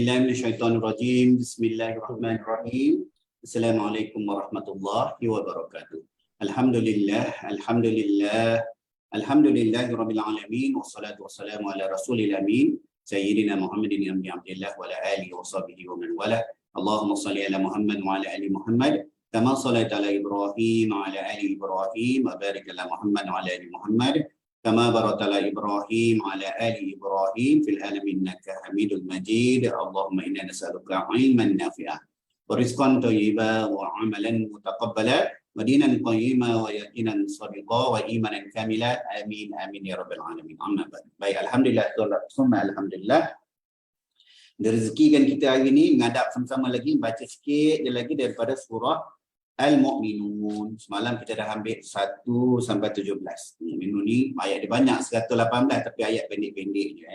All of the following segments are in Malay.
A'udzubillahi minasyaitonirrajim. Bismillahirrahmanirrahim. Assalamualaikum warahmatullahi wabarakatuh. Alhamdulillah. Alhamdulillahirabbil alamin wassalatu wassalamu ala rasulil amin sayyidina Muhammadin ibn Abdillah wa ala alihi washabihi wa man wala. Allahumma shalli ala Muhammad wa ala ali Muhammad kama shallaita ala Ibrahim wa ala ali Ibrahim wa barik ala Muhammad wa ala ali Muhammad kama barakta ala Ibrahim wa ala ali Ibrahim fil alamin innaka Hamidul Majid. Allahumma inna nas'aluka ilman nafi'ah wa rizqan thayyiban wa amalan mutaqabbala wa dinan qayyima wa yaqinan sadiqa wa imanan kamila. Amin amin ya rabbal alamin. Amma ba'd. Baik, alhamdulillah, summa alhamdulillah. Direzekikan kita hari ini menghadap sama-sama lagi baca sikit je lagi daripada surah Al-Mu'minun. Semalam kita dah ambil 1 sampai 17. Mu'minun ni ayat dia banyak 118 tapi ayat pendek-pendek je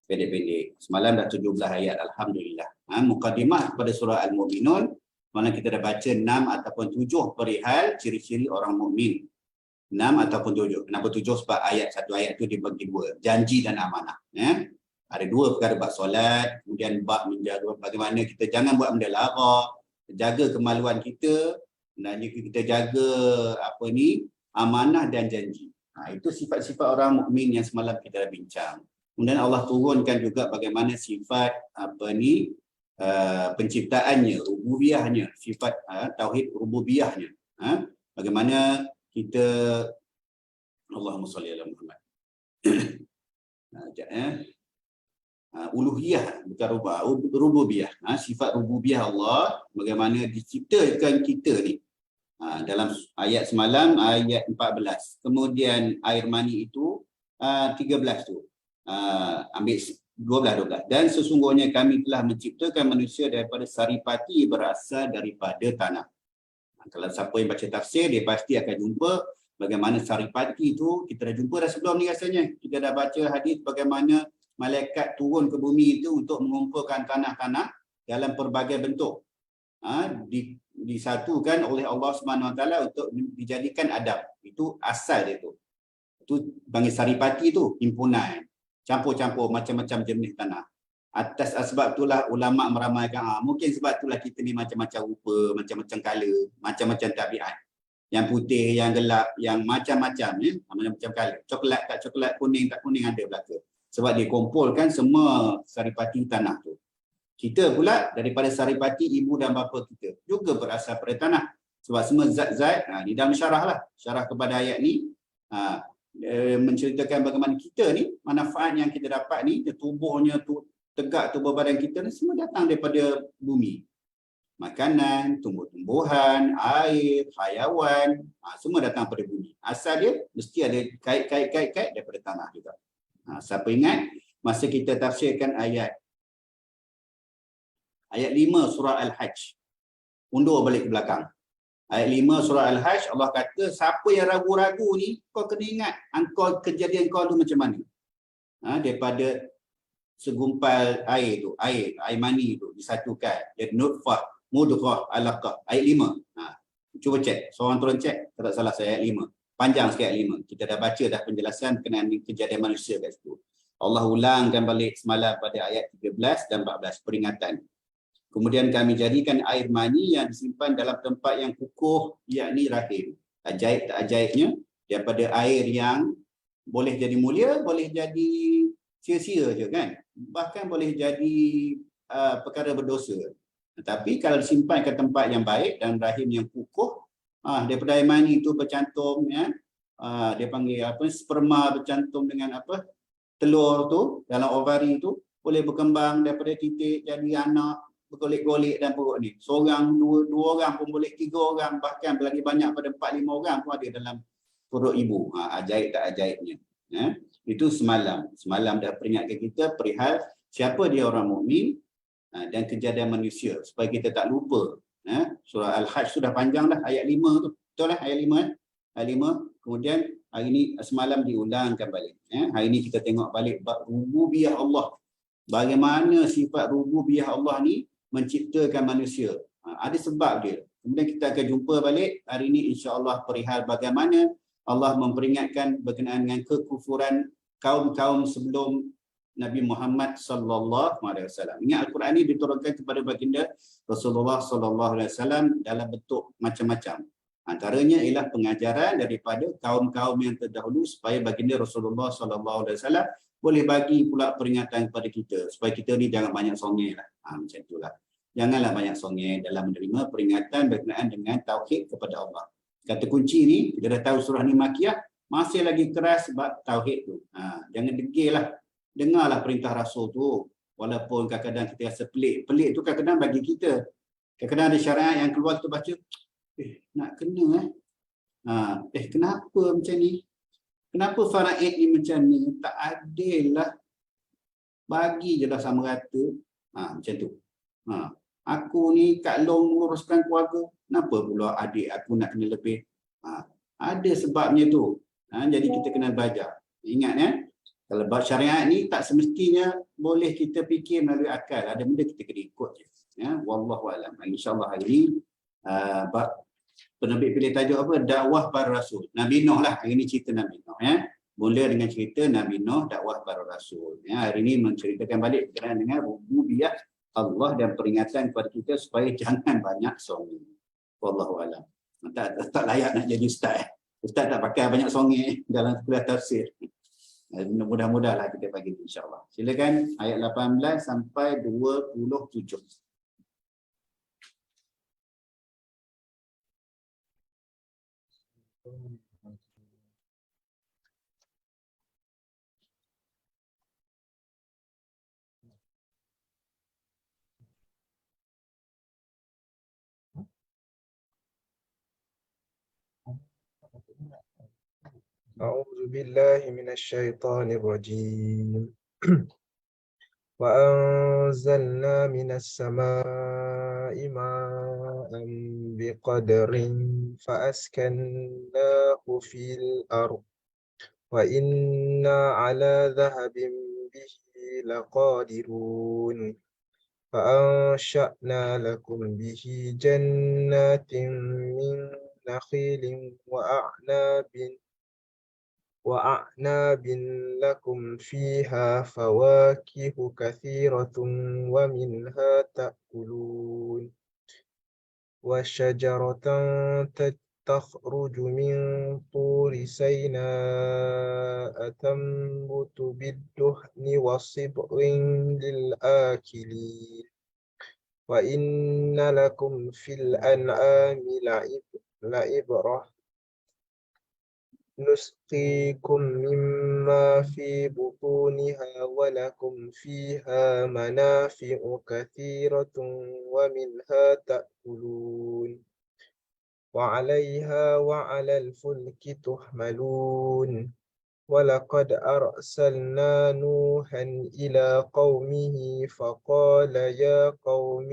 pendek-pendek. Semalam dah 17 ayat, alhamdulillah. Mukadimah kepada surah Al-Mu'minun, mana kita dah baca 6 ataupun 7 perihal ciri-ciri orang mukmin. 6 ataupun 7. Kenapa 7? Sebab satu ayat tu dibagi dua, janji dan amanah. Ada dua perkara, bab solat, kemudian bab menjaga bagaimana kita jangan buat benda lara, jaga kemaluan kita, dan juga kita jaga amanah dan janji. Itu sifat-sifat orang mukmin yang semalam kita dah bincang. Kemudian Allah turunkan juga bagaimana sifat penciptaannya, rububiyahnya, sifat tauhid rububiyahnya. Bagaimana kita, Allahumma shalli ala Muhammad. Uluhiyah, bukan rububiyah. Sifat rububiyah Allah, bagaimana diciptakan kita ni. Dalam ayat semalam, ayat 14. Kemudian air mani itu 13 tu. Ambil 12. Dan sesungguhnya kami telah menciptakan manusia daripada saripati berasal daripada tanah. Kalau siapa yang baca tafsir, dia pasti akan jumpa bagaimana saripati itu. Kita dah jumpa dah sebelum ni rasanya. Kita dah baca hadis bagaimana malaikat turun ke bumi itu untuk mengumpulkan tanah-tanah dalam pelbagai bentuk. Disatukan oleh Allah SWT untuk dijadikan Adam. Itu asal dia tu. Itu panggil saripati tu, himpunan. Campur-campur macam-macam jenis tanah. Atas sebab itulah ulama' meramaikan, mungkin sebab itulah kita ni macam-macam rupa, macam-macam color, macam-macam tabiat. Yang putih, yang gelap, yang macam-macam, macam-macam color. Coklat tak coklat, kuning tak kuning ada belaka. Sebab dia kumpulkan semua saripati tanah tu. Kita pula daripada saripati ibu dan bapa kita juga berasal pada tanah. Sebab semua zat-zat, di dalam syarah kepada ayat ni, menceritakan bagaimana kita ni, manfaat yang kita dapat ni, tubuhnya tu tegak, tubuh badan kita ni semua datang daripada bumi. Makanan, tumbuh-tumbuhan, air, hayawan, semua datang daripada bumi. Asal dia mesti ada kait daripada tanah juga. Siapa ingat masa kita tafsirkan ayat 5 surah Al-Hajj, undur balik ke belakang. Ayat 5 surah Al-Hajj, Allah kata, siapa yang ragu-ragu ni, kau kena ingat kejadian kau tu macam mana. Daripada segumpal air tu, air mani tu disatukan jadi nutfah, mudghah, alaqah. Ayat 5. Cuba cek, seorang turun cek, tak salah saya ayat 5. Panjang sikit ayat 5. Kita dah baca dah penjelasan berkenaan kejadian manusia kat situ. Allah ulangkan balik semalam pada ayat 13 dan 14, peringatan. Kemudian kami jadikan air mani yang disimpan dalam tempat yang kukuh, yakni rahim. Ajaib tak ajaibnya, daripada air yang boleh jadi mulia, boleh jadi sia-sia je kan. Bahkan boleh jadi perkara berdosa. Tetapi kalau disimpan ke tempat yang baik dan rahim yang kukuh, daripada air mani itu bercantum, dia panggil sperma bercantum dengan telur tu dalam ovari tu boleh berkembang daripada titik jadi anak, bergolek-golek dan perut ni. Seorang, dua orang pun boleh, 3 orang, bahkan lagi banyak pada 4-5 orang pun ada dalam perut ibu. Ajaib tak ajaibnya. Itu semalam dah peringatkan kita perihal siapa dia orang mukmin dan kejadian manusia supaya kita tak lupa. Surah Al-Hajj sudah panjang dah, ayat 5 tu. Betul lah ayat 5 ayat 5. Kemudian hari ni semalam diulangkan balik. Hari ni kita tengok balik bab rububiyah Allah. Bagaimana sifat rububiyah Allah ni menciptakan manusia. Ada sebab dia. Kemudian kita akan jumpa balik hari ni insya-Allah perihal bagaimana Allah memperingatkan berkenaan dengan kekufuran kaum-kaum sebelum Nabi Muhammad sallallahu alaihi wasallam. Ingat Al-Quran ini diturunkan kepada baginda Rasulullah sallallahu alaihi wasallam dalam bentuk macam-macam. Antaranya ialah pengajaran daripada kaum-kaum yang terdahulu supaya baginda Rasulullah sallallahu alaihi wasallam boleh bagi pula peringatan kepada kita supaya kita ni jangan banyak songeh lah. Macam itulah. Janganlah banyak songeh dalam menerima peringatan berkenaan dengan tauhid kepada Allah. Kata kunci ni, kita dah tahu surah ni makiyah, masih lagi keras sebab tauhid tu. Jangan degil lah. Dengarlah perintah Rasul tu. Walaupun kadang-kadang kita rasa pelik. Pelik tu kadang-kadang bagi kita. Kadang-kadang ada syariat yang keluar kita baca, nak kena kenapa macam ni? Kenapa faraid ni macam ni? Tak adil lah. Bagi je lah sama rata. Macam tu. Aku ni Kak Long menguruskan keluarga. Kenapa pula adik aku nak kena lebih? Ada sebabnya tu. Jadi kita kena belajar. Ingat ya. Kalau bab syariat ni tak semestinya boleh kita fikir melalui akal. Ada benda kita kena ikut je. Ya, wallahu a'lam. InsyaAllah hari ni penerbit pilih tajuk apa? Dakwah para Rasul. Nabi Nuh lah. Hari ni cerita Nabi Nuh. Ya. Mula dengan cerita Nabi Nuh, dakwah para Rasul. Ya, hari ni menceritakan balik berkenaan dengan rububiyah Allah dan peringatan kepada kita supaya jangan banyak songeh. Wallahu a'lam. Tak layak nak jadi ustaz. Ustaz tak pakai banyak songeh dalam kuliah tafsir. Mudah-mudahlah kita bagi insya-Allah. Silakan ayat 18 sampai 27. أعوذ بالله من الشيطان الرجيم وأنزلنا من السماء ماء بقدر فأسكناه في الأرض وإنا على ذهب به لقادرون فأنشأنا لكم به جنات من نخيل وأعناب لكم فيها فواكه كثيرة ومنها تأكلون وشجرة تخرج من طور سيناء تنبت بالدهن وصبغ للآكلين وإن لكم في الأنعام لعبرة نسقيكم مما في بطونها ولكم فيها منافع كثيرة ومنها تأكلون وعليها وعلى الفلك تحملون ولقد أرسلنا نوحا إلى قومه فقال يا قوم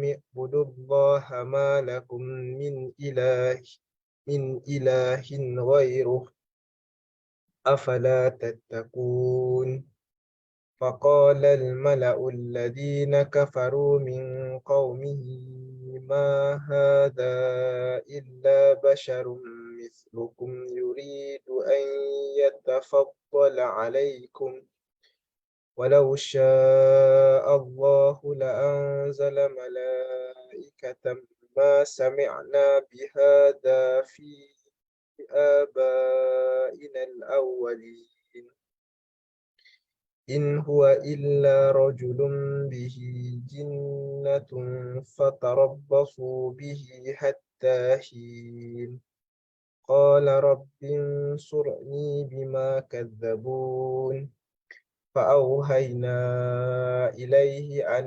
اعبدوا الله ما لكم من إله غيره أفلا تتقون فقال الملأ الذين كفروا من قومه ما هذا إلا بشر مثلكم يريد أن يتفضل عليكم ولو شاء الله لأنزل ملائكة ما سمعنا بهذا في آبائنا الأولين إن هو إلا رجل به جنة فتربصوا به حتى حين قال رب انصرني بما كذبون فأوهينا إليه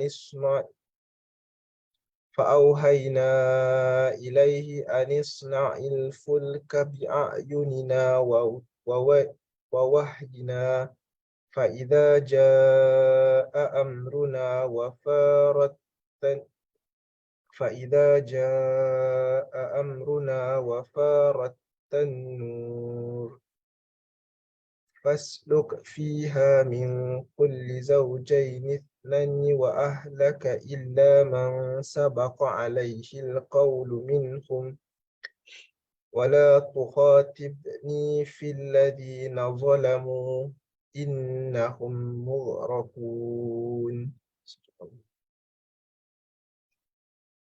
أن اصنع الفلك بأعيننا ووحينا فإذا جاء أمرنا وفارت النور فاسلك فيها من كل زوجين اثنين وأهلك إلا من سبق عليه القول منهم ولا تخاطبني في الذين ظلموا إنهم مغرقون.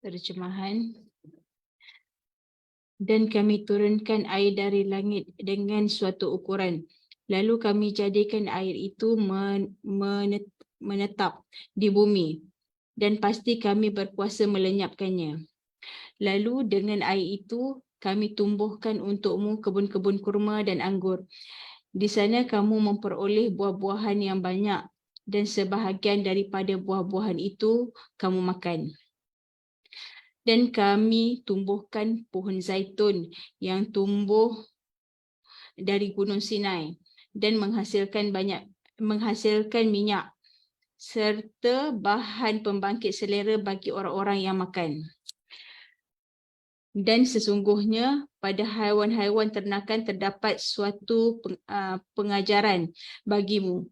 Terjemahan. Dan kami turunkan air dari langit dengan suatu ukuran. Lalu kami jadikan air itu menetap di bumi. Dan pasti kami berkuasa melenyapkannya. Lalu dengan air itu kami tumbuhkan untukmu kebun-kebun kurma dan anggur. Di sana kamu memperoleh buah-buahan yang banyak dan sebahagian daripada buah-buahan itu kamu makan. Dan kami tumbuhkan pohon zaitun yang tumbuh dari Gunung Sinai dan menghasilkan minyak serta bahan pembangkit selera bagi orang-orang yang makan. Dan sesungguhnya pada haiwan-haiwan ternakan terdapat suatu pengajaran bagimu.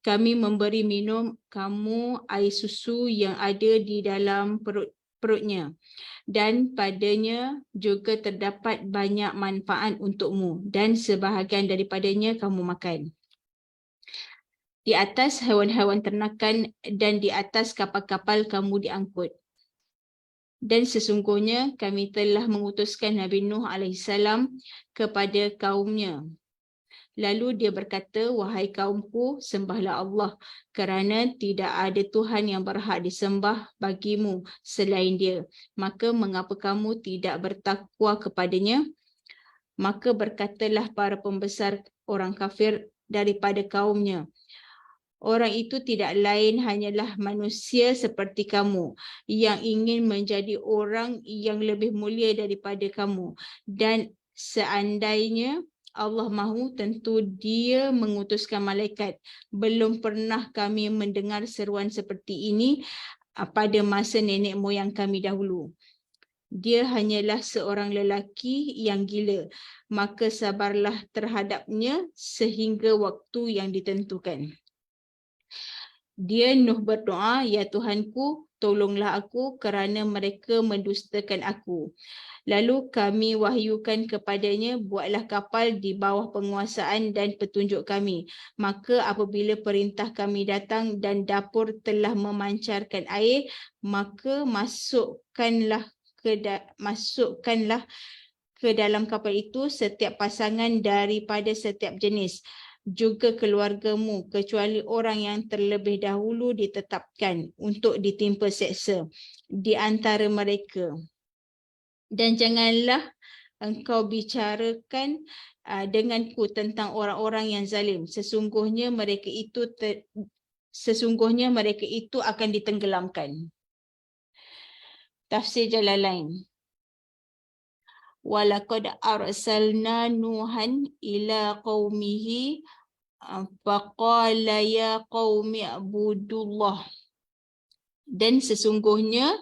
Kami memberi minum kamu air susu yang ada di dalam perutnya. Dan padanya juga terdapat banyak manfaat untukmu dan sebahagian daripadanya kamu makan. Di atas haiwan-haiwan ternakan dan di atas kapal-kapal kamu diangkut. Dan sesungguhnya kami telah mengutuskan Nabi Nuh AS kepada kaumnya. Lalu dia berkata, wahai kaumku, sembahlah Allah kerana tidak ada Tuhan yang berhak disembah bagimu selain dia. Maka mengapa kamu tidak bertakwa kepadanya? Maka berkatalah para pembesar orang kafir daripada kaumnya, orang itu tidak lain hanyalah manusia seperti kamu yang ingin menjadi orang yang lebih mulia daripada kamu. Dan seandainya Allah mahu, tentu dia mengutuskan malaikat. Belum pernah kami mendengar seruan seperti ini pada masa nenek moyang kami dahulu. Dia hanyalah seorang lelaki yang gila. Maka sabarlah terhadapnya sehingga waktu yang ditentukan. Dia Nuh berdoa, ya Tuhanku, tolonglah aku kerana mereka mendustakan aku. Lalu kami wahyukan kepadanya, buatlah kapal di bawah penguasaan dan petunjuk kami. Maka apabila perintah kami datang dan dapur telah memancarkan air, maka masukkanlah ke dalam kapal itu setiap pasangan daripada setiap jenis, juga keluargamu, kecuali orang yang terlebih dahulu ditetapkan untuk ditimpa seksa di antara mereka. Dan janganlah engkau bicarakan denganku tentang orang-orang yang zalim. Sesungguhnya mereka itu akan ditenggelamkan. Tafsir Jalalain. Walaqad arsalna Nuhan ila qaumihi faqala ya qaumi abudullah. Dan sesungguhnya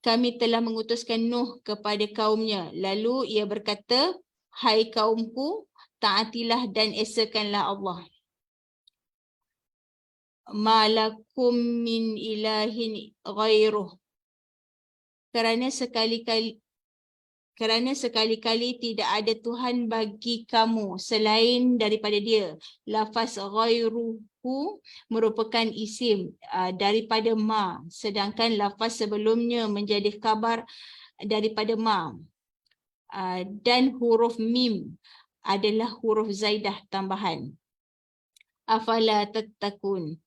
kami telah mengutuskan Nuh kepada kaumnya. Lalu ia berkata, hai kaumku, taatilah dan esakanlah Allah. Ma lakum min ilahin ghairuh. Kerana sekali-kali tidak ada Tuhan bagi kamu selain daripada dia. Lafaz ghairuhu merupakan isim daripada ma, sedangkan lafaz sebelumnya menjadi khabar daripada ma. Dan huruf mim adalah huruf zaidah tambahan. Afala tattaqun.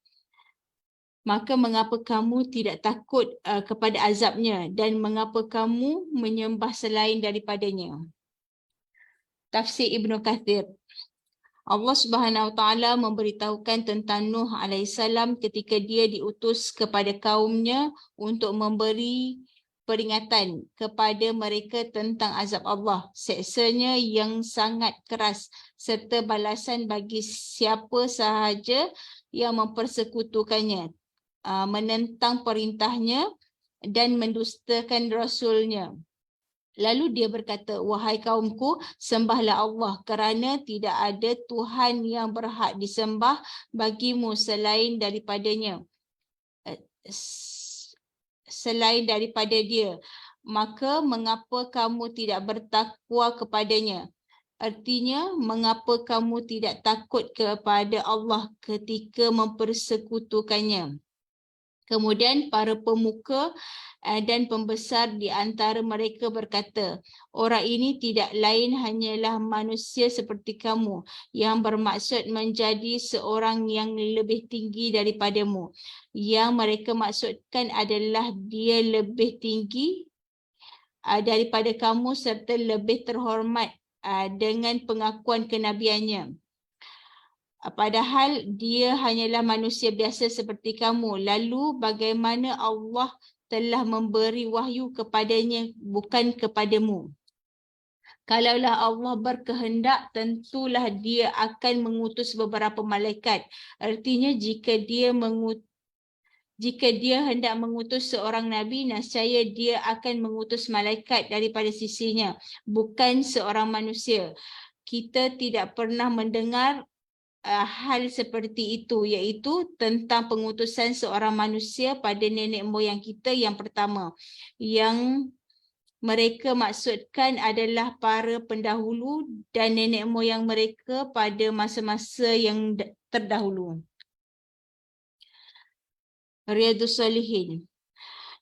Maka mengapa kamu tidak takut kepada azabnya dan mengapa kamu menyembah selain daripadanya? Tafsir Ibnu Kathir. Allah Subhanahu Wa Taala memberitahukan tentang Nuh alaihissalam ketika dia diutus kepada kaumnya untuk memberi peringatan kepada mereka tentang azab Allah, seksanya yang sangat keras serta balasan bagi siapa sahaja yang mempersekutukannya, menentang perintahnya dan mendustakan rasulnya. Lalu dia berkata, wahai kaumku, sembahlah Allah kerana tidak ada Tuhan yang berhak disembah bagimu selain daripada dia. maka mengapa kamu tidak bertakwa kepadanya? Artinya, mengapa kamu tidak takut kepada Allah ketika mempersekutukannya? Kemudian para pemuka dan pembesar di antara mereka berkata, orang ini tidak lain hanyalah manusia seperti kamu yang bermaksud menjadi seorang yang lebih tinggi daripadamu. Yang mereka maksudkan adalah dia lebih tinggi daripada kamu serta lebih terhormat dengan pengakuan kenabiannya. Padahal dia hanyalah manusia biasa seperti kamu. Lalu bagaimana Allah telah memberi wahyu kepadanya bukan kepadamu? Kalaulah Allah berkehendak, tentulah dia akan mengutus beberapa malaikat. Artinya jika dia hendak mengutus seorang Nabi, nescaya dia akan mengutus malaikat daripada sisinya, bukan seorang manusia. Kita tidak pernah mendengar hal seperti itu, iaitu tentang pengutusan seorang manusia pada nenek moyang kita yang pertama. Yang mereka maksudkan adalah para pendahulu dan nenek moyang mereka pada masa-masa yang terdahulu. Riyadhus Salihin.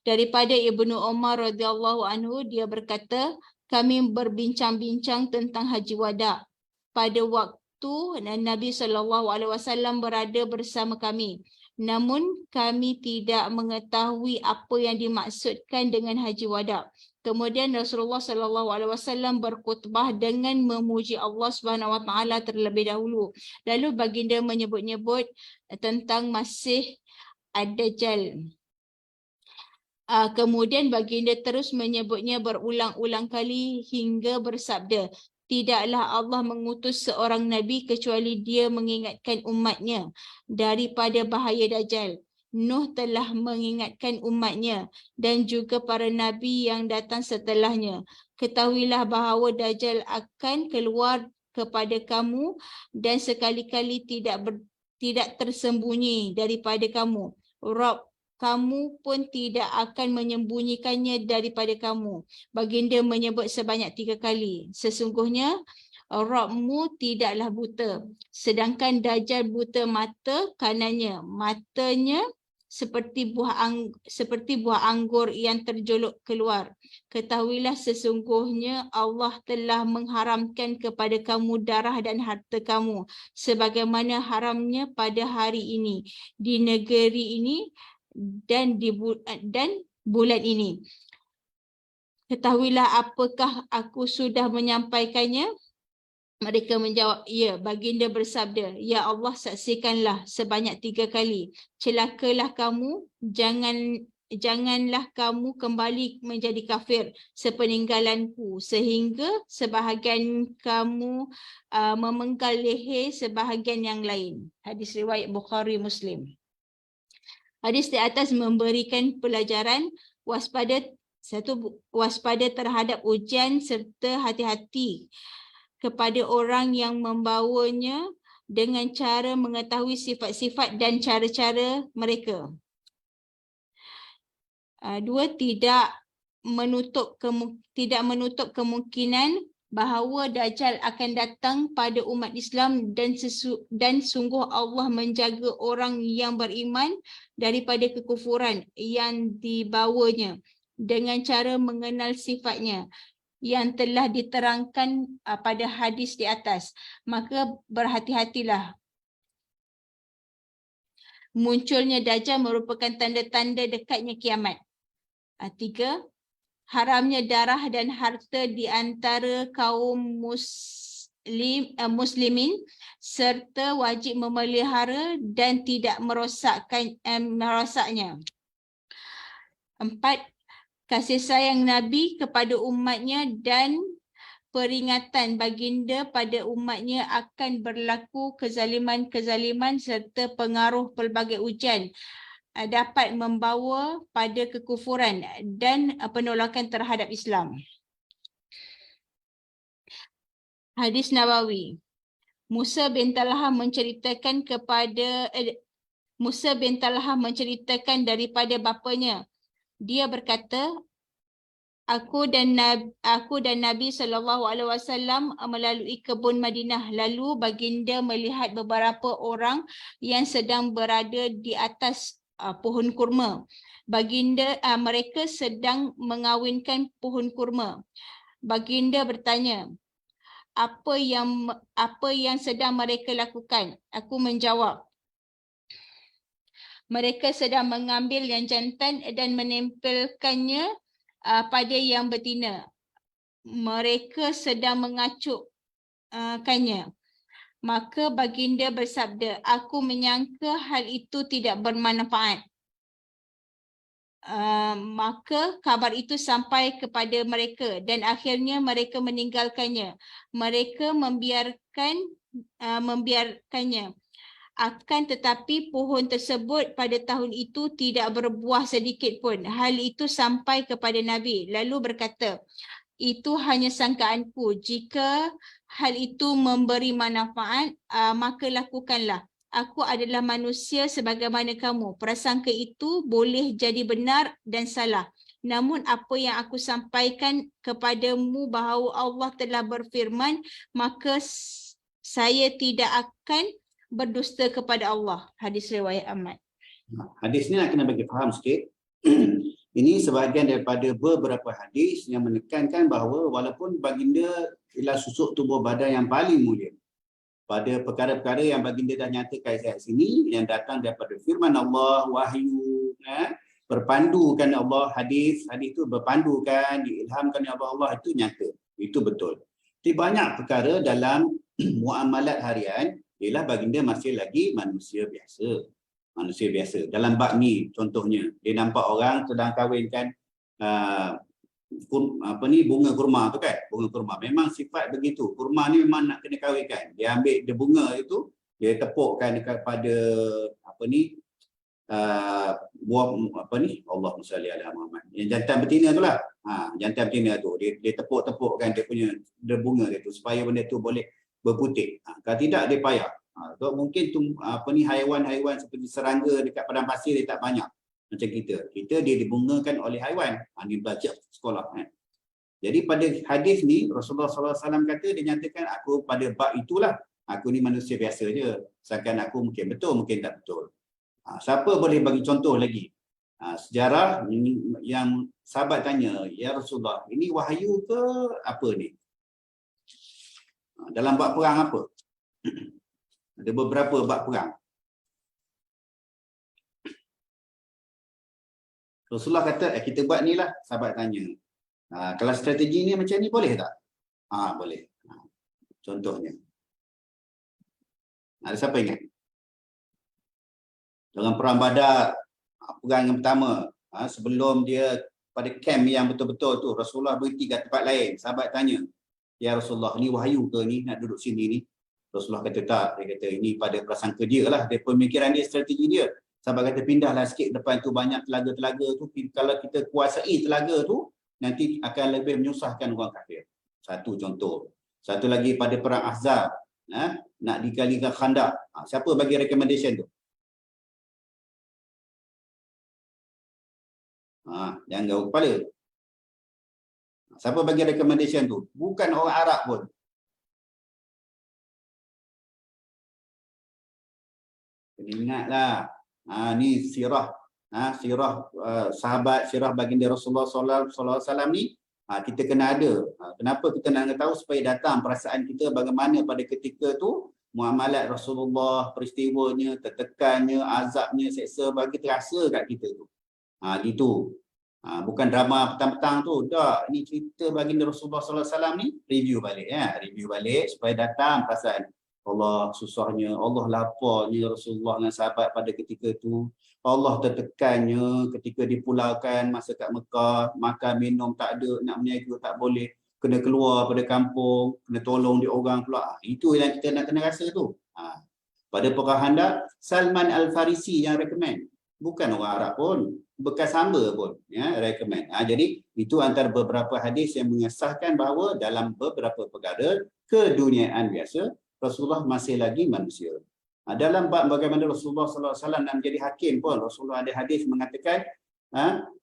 Daripada Ibnu Umar radhiyallahu anhu, dia berkata, kami berbincang-bincang tentang Haji Wada. Pada waktu Nabi SAW berada bersama kami. Namun kami tidak mengetahui apa yang dimaksudkan dengan Haji Wada. Kemudian Rasulullah SAW berkhutbah dengan memuji Allah SWT terlebih dahulu. Lalu baginda menyebut-nyebut tentang Masih Ad-Dajjal. Kemudian baginda terus menyebutnya berulang-ulang kali hingga bersabda, tidaklah Allah mengutus seorang Nabi kecuali dia mengingatkan umatnya daripada bahaya Dajjal. Nuh telah mengingatkan umatnya dan juga para Nabi yang datang setelahnya. Ketahuilah bahawa Dajjal akan keluar kepada kamu dan sekali-kali tidak tersembunyi daripada kamu. Rabb kamu pun tidak akan menyembunyikannya daripada kamu. Baginda menyebut sebanyak 3 kali. Sesungguhnya Rabbmu tidaklah buta. Sedangkan Dajjal buta mata kanannya. Matanya seperti buah anggur yang terjolok keluar. Ketahuilah sesungguhnya Allah telah mengharamkan kepada kamu darah dan harta kamu sebagaimana haramnya pada hari ini di negeri ini dan bulan ini. Ketahuilah apakah aku sudah menyampaikannya? Mereka menjawab, ya. Baginda bersabda, ya Allah, saksikanlah sebanyak 3 kali. Celakalah kamu, janganlah kamu kembali menjadi kafir sepeninggalanku sehingga sebahagian kamu memenggal leher sebahagian yang lain. Hadis riwayat Bukhari Muslim. Hadis di atas memberikan pelajaran waspada terhadap ujian serta hati-hati kepada orang yang membawanya dengan cara mengetahui sifat-sifat dan cara-cara mereka. 2, tidak menutup kemungkinan bahawa Dajjal akan datang pada umat Islam dan sungguh Allah menjaga orang yang beriman daripada kekufuran yang dibawanya dengan cara mengenal sifatnya yang telah diterangkan pada hadis di atas. Maka berhati-hatilah. Munculnya Dajjal merupakan tanda-tanda dekatnya kiamat. 3, haramnya darah dan harta di antara kaum muslimin serta wajib memelihara dan tidak merosaknya. 4, kasih sayang Nabi kepada umatnya dan peringatan baginda pada umatnya akan berlaku kezaliman serta pengaruh pelbagai ujian dapat membawa pada kekufuran dan penolakan terhadap Islam. Hadis Nabawi. Musa bin Talha menceritakan daripada bapanya. Dia berkata, Aku dan Nabi SAW melalui kebun Madinah. Lalu baginda melihat beberapa orang yang sedang berada di atas pohon kurma. Mereka sedang mengawinkan pohon kurma. Baginda bertanya, apa yang sedang mereka lakukan? Aku menjawab, mereka sedang mengambil yang jantan dan menempelkannya pada yang betina. Mereka sedang mengacukkannya. Maka baginda bersabda, aku menyangka hal itu tidak bermanfaat. Maka kabar itu sampai kepada mereka dan akhirnya mereka meninggalkannya. Mereka membiarkannya. Akan tetapi pohon tersebut pada tahun itu tidak berbuah sedikit pun. Hal itu sampai kepada Nabi. Lalu berkata, itu hanya sangkaanku. Jika hal itu memberi manfaat, maka lakukanlah. Aku adalah manusia sebagaimana kamu. Prasangka itu boleh jadi benar dan salah. Namun apa yang aku sampaikan kepadamu bahawa Allah telah berfirman, maka saya tidak akan berdusta kepada Allah. Hadis riwayat Ahmad. Hadis ni nak kena bagi faham sikit. Ini sebahagian daripada beberapa hadis yang menekankan bahawa walaupun baginda ialah susuk tubuh badan yang paling mulia, pada perkara-perkara yang baginda dah nyatakan kat sini yang datang daripada firman Allah, wahyu, berpandukan Allah, hadis itu berpandukan, diilhamkan oleh Allah, itu nyata, itu betul. Tapi banyak perkara dalam muamalat harian ialah baginda masih lagi manusia biasa. Manusia biasa. Dalam bab ni contohnya, dia nampak orang sedang kahwinkan bunga kurma tu kan, bunga kurma. Memang sifat begitu. Kurma ni memang nak kena kahwinkan. Dia ambil dia bunga itu, dia tepukkan kepada buah Allahumma salli ala Muhammad. Yang jantan betina tu lah. Jantan betina tu dia tepuk-tepukkan dia punya bunga dia tu supaya benda tu boleh berputih. Kalau tidak dia payah. Mungkin tu haiwan-haiwan seperti serangga dekat padang pasir dia tak banyak macam kita. Kita dia dibungakan oleh haiwan. Dia belajar sekolah kan. Jadi pada hadis ni Rasulullah SAW kata, dia nyatakan aku pada bab itulah, aku ni manusia biasa je. Sedangkan aku mungkin betul, mungkin tak betul. Siapa boleh bagi contoh lagi? Sejarah yang sahabat tanya, ya Rasulullah, ini wahyu ke apa ni? Dalam bab perang apa? Ada beberapa bab perang. Rasulullah kata, kita buat ni lah. Sahabat tanya, kalau strategi ni macam ni boleh tak? Boleh. Contohnya. Ada siapa ingat? Dalam perang Badar, perang yang pertama, sebelum dia pada camp yang betul-betul tu, Rasulullah berhenti kat tempat lain. Sahabat tanya, ya Rasulullah, ni wahyu ke ni nak duduk sini ni? Rasulullah kata tak. Dia kata ini pada prasangka dia lah. Dia pemikiran dia, strategi dia. Sahabat kata pindahlah sikit depan tu, banyak telaga-telaga tu. Kalau kita kuasai telaga tu, nanti akan lebih menyusahkan orang kafir. Satu contoh. Satu lagi pada perang Ahzab, nak dikalikan Khandaq. Siapa bagi recommendation tu? Jangan gaul kepala. Siapa bagi recommendation tu? Bukan orang Arab pun. Ingatlah. Ni sirah. Sirah sahabat, sirah baginda Rasulullah SAW ni. Kita kena ada. Kenapa kita nak tahu? Supaya datang perasaan kita bagaimana pada ketika tu muamalat Rasulullah, peristiwanya, tertekannya, azabnya, seksa, bagi terasa kat kita tu. Gitu. Bukan drama petang-petang tu. Tak, ini cerita baginda Rasulullah SAW ni, review balik. Review balik supaya datang perasaan Allah susahnya, Allah laparnya Rasulullah dengan sahabat pada ketika tu. Allah tertekannya ketika dipulaukan masa kat Mekah, makan minum tak ada, nak meniaga tak boleh, kena keluar pada kampung, kena tolong dia orang pula. Itu yang kita nak kena rasa tu. Pada perang Khandaq, Salman Al-Farisi yang recommend. Bukan orang Arab pun, bekas hamba pun recommend. Jadi itu antara beberapa hadis yang mengesahkan bahawa dalam beberapa perkara keduniaan biasa Rasulullah masih lagi manusia. Dalam bab bagaimana Rasulullah SAW nak menjadi hakim pun, Rasulullah ada hadis mengatakan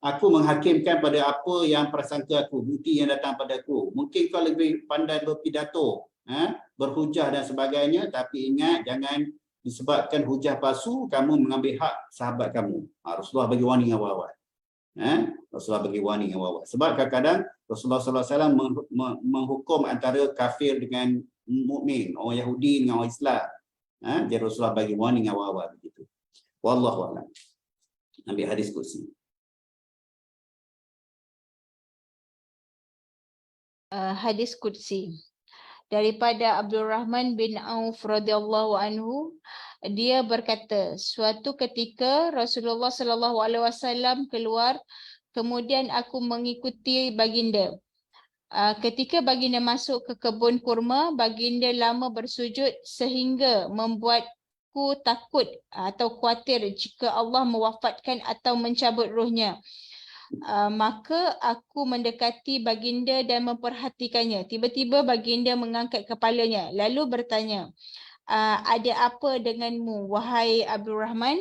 Aku menghakimkan pada apa yang prasangka aku, bukti yang datang padaku. Mungkin kau lebih pandai berpidato, berhujah dan sebagainya, tapi ingat jangan disebabkan hujah palsu kamu mengambil hak sahabat kamu. Rasulullah bagi warning awal-awal. Rasulullah bagi warning awal-awal. Sebab kadang-kadang Rasulullah SAW menghukum antara kafir dengan mukmin, orang Yahudi dengan orang Islam. Jadi Rasulullah bagi warning awal-awal begitu. Wallahu a'lam. Ambil hadis kursi. Hadis Qudsi daripada Abdul Rahman bin Auf radhiyallahu anhu, dia berkata, suatu ketika Rasulullah sallallahu alaihi wasallam keluar, kemudian aku mengikuti baginda. Ketika baginda masuk ke kebun kurma, baginda lama bersujud sehingga membuatku takut atau khawatir jika Allah mewafatkan atau mencabut rohnya. Maka aku mendekati baginda dan memperhatikannya. Tiba-tiba baginda mengangkat kepalanya lalu bertanya, ada apa denganmu wahai Abdul Rahman?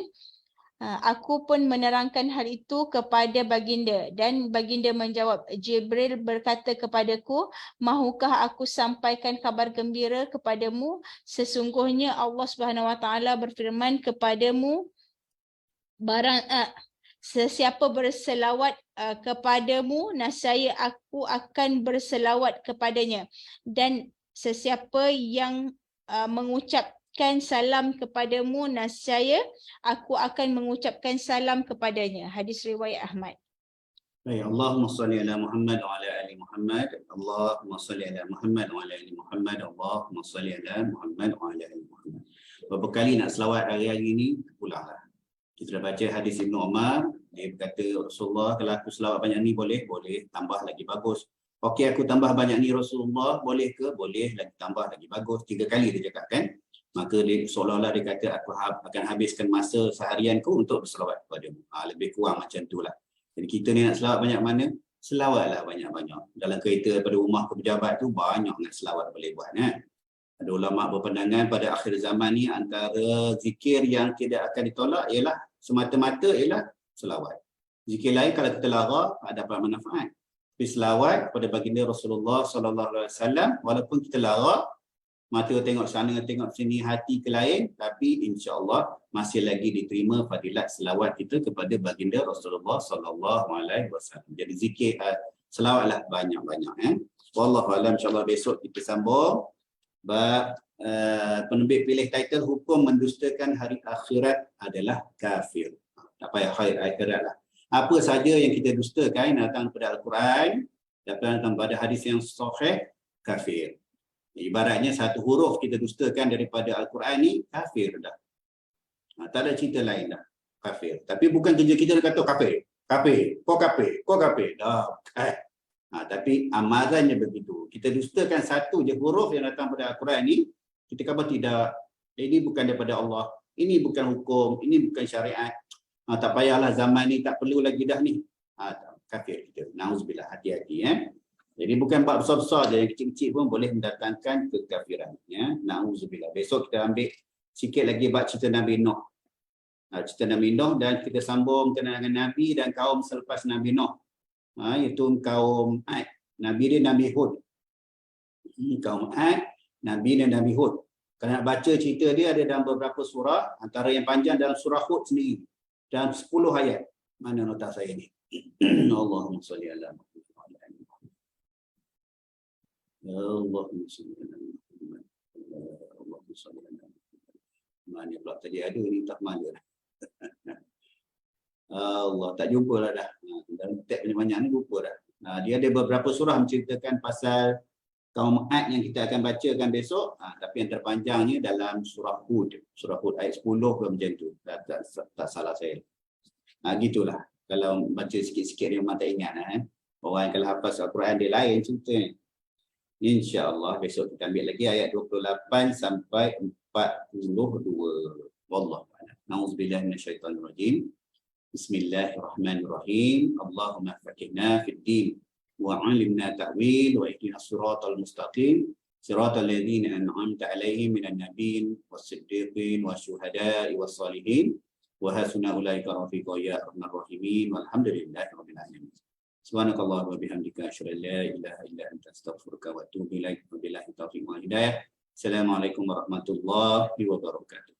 Aku pun menerangkan hal itu kepada baginda dan baginda menjawab, Jibril berkata kepadaku, mahukah aku sampaikan kabar gembira kepadamu? Sesungguhnya Allah Subhanahu Wa Taala berfirman kepadamu, sesiapa berselawat kepadamu, nescaya aku akan berselawat kepadanya. Dan sesiapa yang mengucapkan salam kepadamu, nescaya aku akan mengucapkan salam kepadanya. Hadis riwayat Ahmad. Baik, Allahumma salli ala Muhammad wa ala ali Muhammad. Allahumma salli ala Muhammad wa ala ali Muhammad. Allahumma salli ala Muhammad wa ala ali Muhammad. Berapa kali nak selawat hari-hari ini, pulanglah. Kita dah baca hadis Ibnu Umar, dia berkata, Rasulullah, kalau aku selawat banyak ni boleh? Boleh, tambah lagi bagus. Okey, aku tambah banyak ni Rasulullah, boleh ke? Boleh, lagi tambah lagi bagus. 3 kali dia cakap kan. Maka dia seolah-olah dia kata, aku akan habiskan masa seharianku untuk berselawat kepadamu. Lebih kurang macam itulah. Jadi kita ni nak selawat banyak mana? Selawatlah banyak-banyak. Dalam kereta daripada rumah ke pejabat tu, banyak nak selawat boleh buat. Ada ulama berpandangan pada akhir zaman ni antara zikir yang tidak akan ditolak ialah semata-mata ialah selawat. Zikir lain kalau kita lara dapat manfaat. Tapi selawat pada baginda Rasulullah sallallahu alaihi wasallam, walaupun kita lara, mata tengok sana tengok sini, hati ke lain, tapi insya-Allah masih lagi diterima fadilat selawat kita kepada baginda Rasulullah sallallahu alaihi wasallam. Jadi zikir selawatlah banyak-banyak. Wallahu alam, insya-Allah besok kita sambung bab penerbit pilih title hukum mendustakan hari akhirat adalah kafir. Tak payah hari akhirat lah. Apa saja yang kita dustakan datang pada Al-Quran, datang pada hadis yang sahih, kafir. Ibaratnya satu huruf kita dustakan daripada Al-Quran ni, kafir dah. Tak ada cerita lain dah. Kafir. Tapi bukan kerja kita kata kafir. Kafir. Kau kafir. Kau kafir. Dah. Tapi amarannya begitu. Kita dustakan satu je huruf yang datang pada Al-Quran ni, kita kata tidak. Ini bukan daripada Allah. Ini bukan hukum. Ini bukan syariat. Tak payahlah zaman ni, tak perlu lagi dah ni. Kafir kita. Na'udzubillah, hati-hati. Jadi bukan bab besar-besar je, yang kecil-kecil pun boleh mendatangkan kekafiran. Na'udzubillah. Besok kita ambil sikit lagi bab cerita Nabi Nuh. Cerita Nabi Nuh dan kita sambung kenangan Nabi dan kaum selepas Nabi Nuh. Iaitu kaum Ad. Nabi dia Nabi Hud. Kaum Ad, Nabi dan Nabi Hud. Kalau nak baca cerita dia ada dalam beberapa surah, antara yang panjang dalam surah Hud sendiri. Dalam 10 ayat. Mana nota saya ni? Allahumma salli ala Muhammad. Allahumma salli ala Muhammad. Allahumma salli ala Muhammad. Mana pula tadi ada ni, tak mana. Allah, tak jumpa lah dah. Dalam tab banyak ni lupa dah. Dia ada beberapa surah menceritakan pasal kaum Ad yang kita akan bacakan besok. Tapi yang terpanjangnya dalam surah Hud. Surah Hud ayat 10 ke macam tu. Tak salah saya. Gitulah. Kalau baca sikit-sikit dia memang tak ingat. Orang yang kalau hafaz Al-Quran dia lain ceritanya. InsyaAllah besok kita ambil lagi ayat 28 sampai 42. Wallahu a'lam. Na'udzubillahi minasyaitonir rajim. Bismillahirrahmanirrahim. Allahumma faqihna fid din wa 'allimna ta'wil wa ihdina siratal mustaqim siratal ladzina an'amta 'alaihim minan nabiyyin was-siddiqin wasyuhada'i was-salihin wa hasuna ulaika rafiqa ya arhamar rahimin walhamdulillahi rabbil alamin. Subhanakallah wa bihamdika asyhadu an la ilaha illa anta astaghfiruka wa atubu ilaik. Wabillahi taufiq wal hidayah. Assalamualaikum warahmatullahi wabarakatuh.